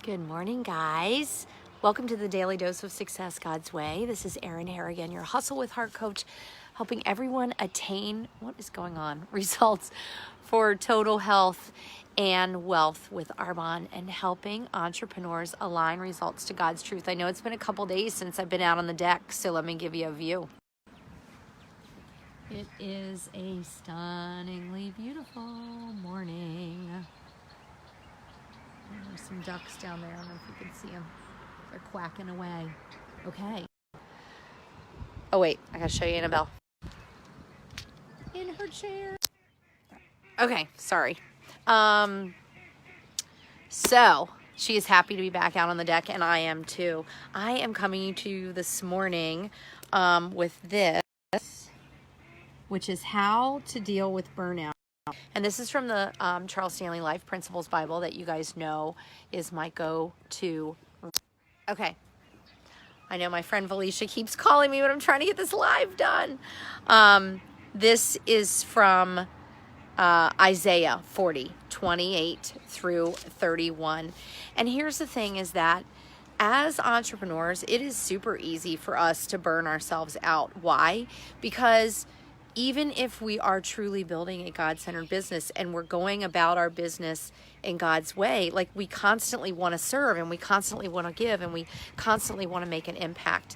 Good morning, guys. Welcome to the Daily Dose of Success God's Way. This is Erin Harrigan, your Hustle with Heart coach, helping everyone attain results for total health and wealth with Arbonne, and helping entrepreneurs align results to God's truth. I know it's been a couple days since I've been out on the deck, so let me give you a view. It is a stunningly beautiful morning. There's some ducks down there. I don't know if you can see them. They're quacking away. Okay. Oh, wait. I got to show you Annabelle. In her chair. Okay. Sorry. So she is happy to be back out on the deck, and I am too. I am coming to you this morning with this, which is how to deal with burnout. And this is from the Charles Stanley Life Principles Bible that you guys know is my go-to. Okay. I know my friend Felicia keeps calling me, but I'm trying to get this live done. This is from Isaiah 40, 28 through 31. And here's the thing is that as entrepreneurs, it is super easy for us to burn ourselves out. Why? Because even if we are truly building a God-centered business and we're going about our business in God's way, like we constantly want to serve and we constantly want to give and we constantly want to make an impact.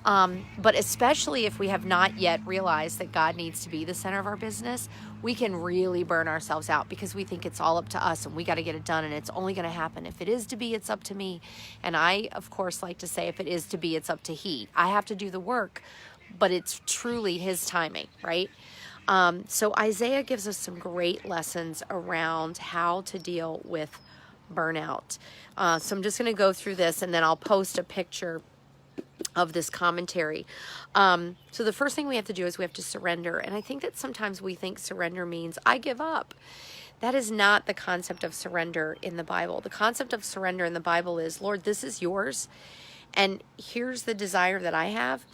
But especially if we have not yet realized that God needs to be the center of our business, we can really burn ourselves out because we think it's all up to us and we got to get it done and it's only going to happen. If it is to be, it's up to me. And I, of course, like to say if it is to be, it's up to He. I have to do the work, but it's truly His timing, right? So Isaiah gives us some great lessons around how to deal with burnout. So I'm just going to go through this and then I'll post a picture of this commentary. So the first thing we have to do is we have to surrender. And I think that sometimes we think surrender means I give up. That is not the concept of surrender in the Bible. The concept of surrender in the Bible is, Lord, this is yours. And here's the desire that I have.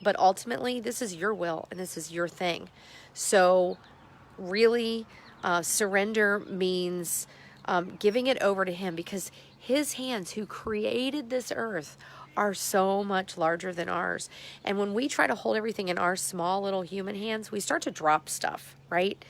But ultimately, this is your will and this is your thing. So really, surrender means giving it over to Him because His hands who created this earth are so much larger than ours. And when we try to hold everything in our small little human hands, we start to drop stuff, right?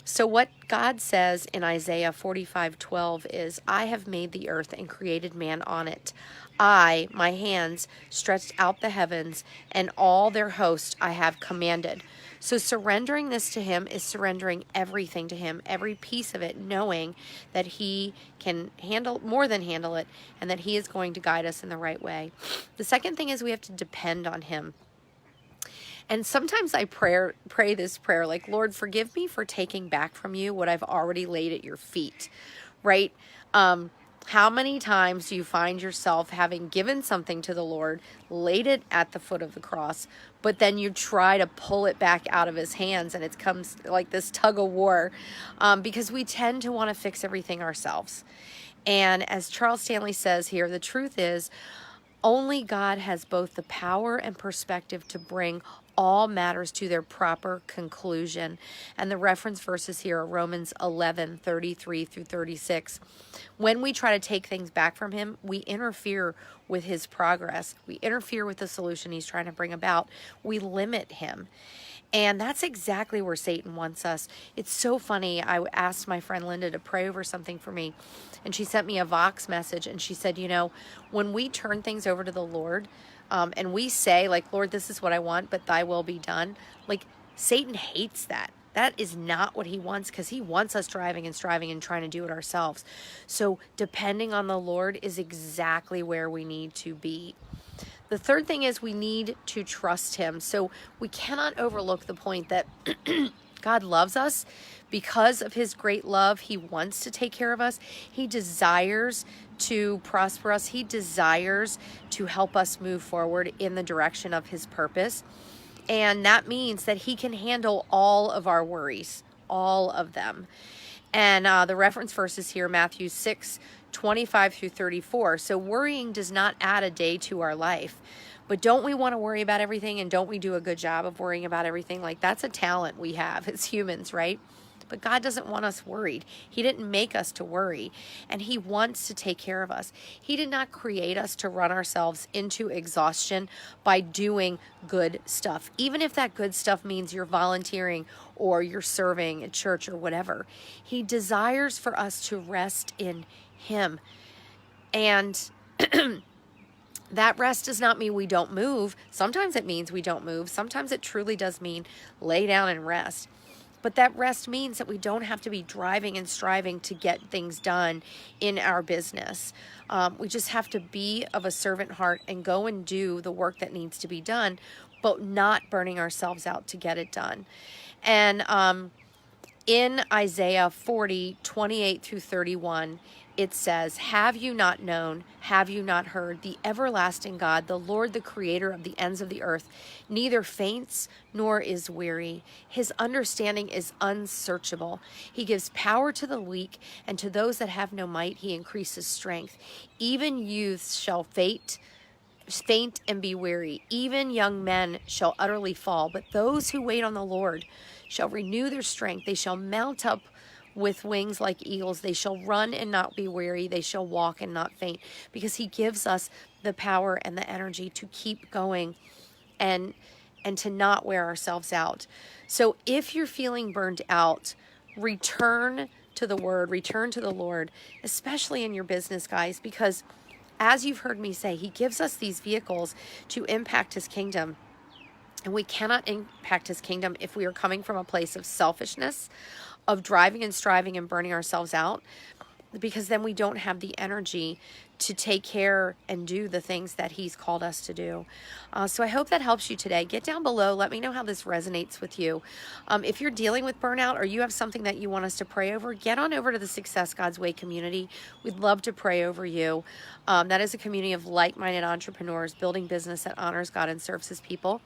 So what God says in Isaiah 45:12 is, I have made the earth and created man on it. My hands, stretched out the heavens, and all their host I have commanded. So surrendering this to Him is surrendering everything to Him, every piece of it, knowing that He can more than handle it, and that He is going to guide us in the right way. The second thing is we have to depend on Him. And sometimes I pray this prayer like, Lord, forgive me for taking back from you what I've already laid at your feet, right? How many times do you find yourself having given something to the Lord, laid it at the foot of the cross, but then you try to pull it back out of His hands and it comes like this tug of war because we tend to want to fix everything ourselves. And as Charles Stanley says here, the truth is only God has both the power and perspective to bring all matters to their proper conclusion. And the reference verses here are Romans 11:33 through 36. When we try to take things back from Him, we interfere with His progress. We interfere with the solution He's trying to bring about. We limit Him. And that's exactly where Satan wants us. It's so funny. I asked my friend Linda to pray over something for me. And she sent me a Vox message. And she said, when we turn things over to the Lord, and we say, like, Lord, this is what I want, but thy will be done. Like, Satan hates that. That is not what he wants because he wants us driving and striving and trying to do it ourselves. So depending on the Lord is exactly where we need to be. The third thing is we need to trust Him. So we cannot overlook the point that God loves us because of His great love. He wants to take care of us. He desires to prosper us. He desires to help us move forward in the direction of His purpose. And that means that He can handle all of our worries, all of them. And the reference verse is here, Matthew 6:25 through 34. So worrying does not add a day to our life. But don't we want to worry about everything? And don't we do a good job of worrying about everything? Like, that's a talent we have as humans, right? But God doesn't want us worried. He didn't make us to worry, and He wants to take care of us. He did not create us to run ourselves into exhaustion by doing good stuff, even if that good stuff means you're volunteering or you're serving at church or whatever. He desires for us to rest in Him. And that rest does not mean we don't move. Sometimes it means we don't move. Sometimes it truly does mean lay down and rest. But that rest means that we don't have to be driving and striving to get things done in our business. We just have to be of a servant heart and go and do the work that needs to be done, but not burning ourselves out to get it done. And in Isaiah 40:28-31, it says, "Have you not known, have you not heard, the everlasting God, the Lord, the creator of the ends of the earth, neither faints nor is weary. His understanding is unsearchable. He gives power to the weak, and to those that have no might, he increases strength. Even youths shall faint and be weary. Even young men shall utterly fall. But those who wait on the Lord shall renew their strength. They shall mount up with wings like eagles. They shall run and not be weary. They shall walk and not faint." Because He gives us the power and the energy to keep going and to not wear ourselves out. So if you're feeling burned out, return to the Word, return to the Lord, especially in your business, guys, because as you've heard me say, He gives us these vehicles to impact His kingdom. And we cannot impact His kingdom if we are coming from a place of selfishness, of driving and striving and burning ourselves out, because then we don't have the energy to take care and do the things that He's called us to do. So I hope that helps you today. Get down below. Let me know how this resonates with you. If you're dealing with burnout or you have something that you want us to pray over, get on over to the Success God's Way community. We'd love to pray over you. That is a community of like-minded entrepreneurs building business that honors God and serves His people.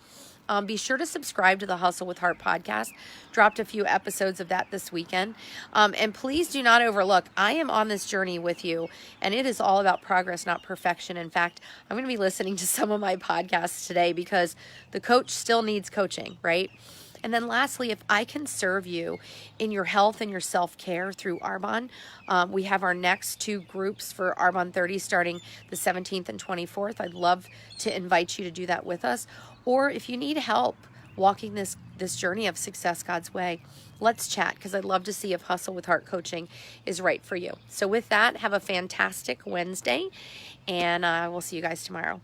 Be sure to subscribe to the Hustle with Heart podcast. Dropped a few episodes of that this weekend. And please do not overlook, I am on this journey with you, and it is all about progress, not perfection. In fact, I'm going to be listening to some of my podcasts today because the coach still needs coaching, right? And then lastly, if I can serve you in your health and your self-care through Arbonne, we have our next 2 groups for Arbonne 30 starting the 17th and 24th. I'd love to invite you to do that with us. Or if you need help walking this journey of Success God's Way, let's chat, because I'd love to see if Hustle with Heart coaching is right for you. So with that, have a fantastic Wednesday, and we'll see you guys tomorrow.